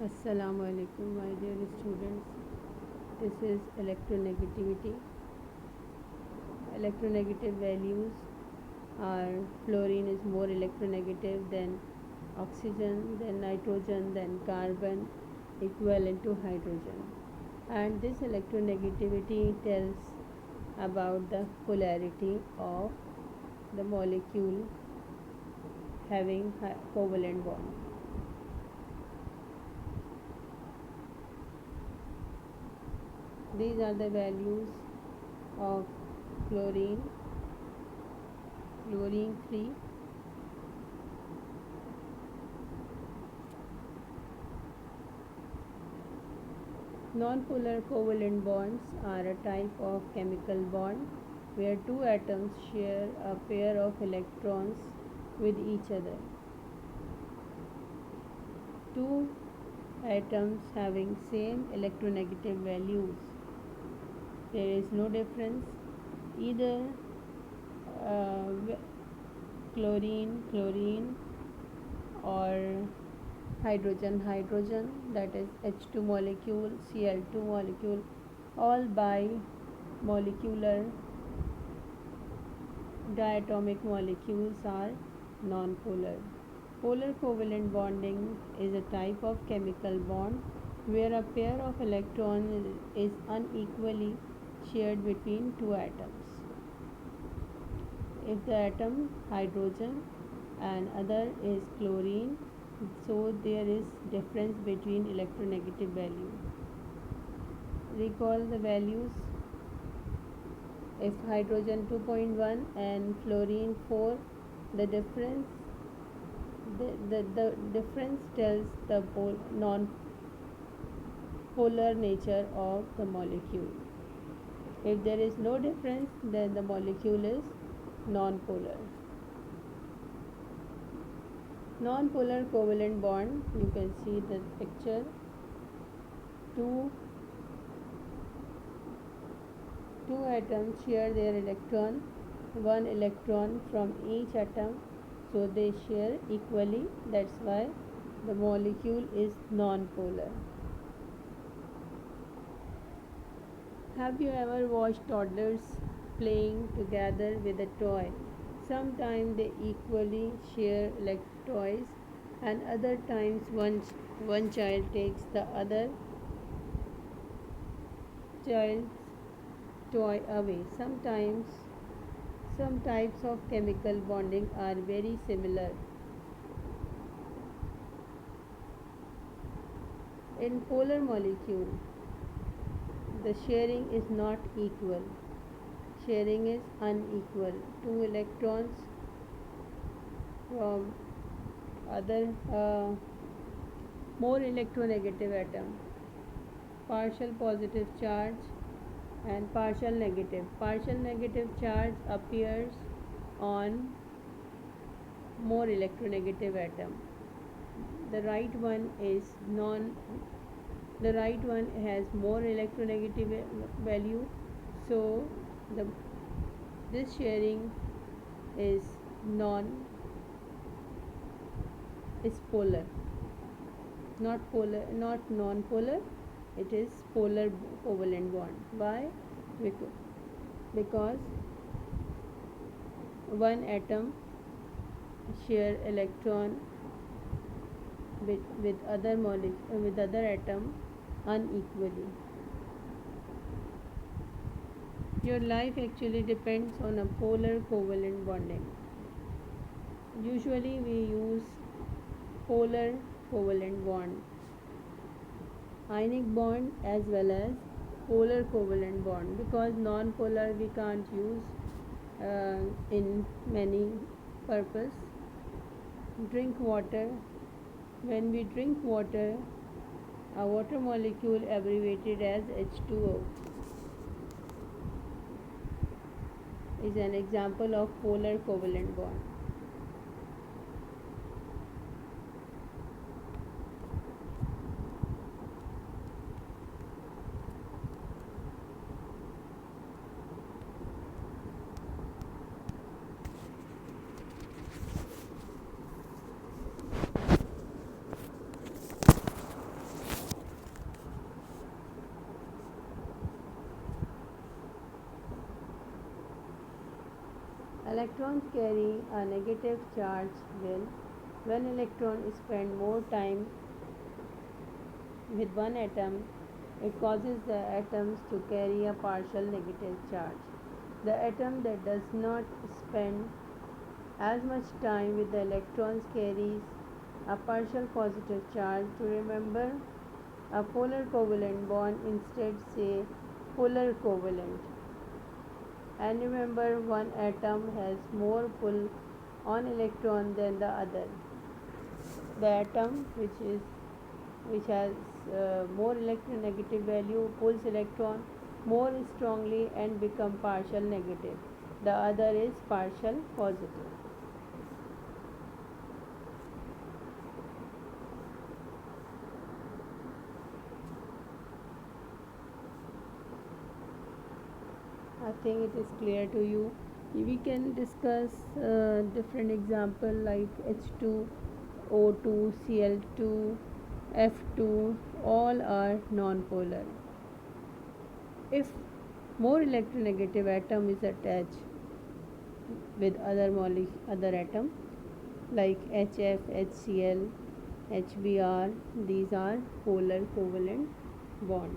Assalamu alaikum, my dear students. This is electronegativity. Electronegative values are fluorine is more electronegative than oxygen, then nitrogen, then carbon, equivalent to hydrogen. And this electronegativity tells about the polarity of the molecule having covalent bond. These are the values of fluorine 3. Non-polar covalent bonds are a type of chemical bond where two atoms share a pair of electrons with each other. Two atoms having same electronegative values. There is no difference. Either chlorine or hydrogen, that is H2 molecule, Cl2 molecule, all bimolecular diatomic molecules are non-polar. Polar covalent bonding is a type of chemical bond where a pair of electrons is unequally shared between two atoms. If the atom hydrogen and other is chlorine, so there is difference between electronegative value. Recall the values. If hydrogen 2.1 and fluorine 4, the difference tells the non-polar nature of the molecule. If there is no difference, then the molecule is non-polar. Non-polar covalent bond, you can see the picture. Two atoms share their electron, one electron from each atom, so they share equally. That's why the molecule is non-polar. Have you ever watched toddlers playing together with a toy? Sometimes they equally share toys, and other times one child takes the other child's toy away. Sometimes some types of chemical bonding are very similar. In polar molecule, the sharing is not equal. Sharing is unequal. Two electrons from other more electronegative atom, partial positive charge and partial negative. Partial negative charge appears on more electronegative atom. The right one has more electronegative value, so this sharing is polar, not non-polar. It is polar covalent bond. Why? Because one atom share electron with other atom unequally. Your life actually depends on a polar covalent bonding. Usually we use polar covalent bond, ionic bond as well as polar covalent bond, because non-polar we can't use in many purpose. Drink water. When we drink water, a water molecule abbreviated as H2O is an example of polar covalent bond. Electrons carry a negative charge when electrons spend more time with one atom, it causes the atoms to carry a partial negative charge. The atom that does not spend as much time with the electrons carries a partial positive charge. To remember a polar covalent bond, instead say polar covalent. And remember, one atom has more pull on electron than the other. The atom which has more electronegative value pulls electron more strongly and become partial negative. The other is partial positive. I think it is clear to you. We can discuss different example like H2, O2, Cl2, F2, all are non-polar. If more electronegative atom is attached with other atom like HF, HCl, HBr, these are polar covalent bond.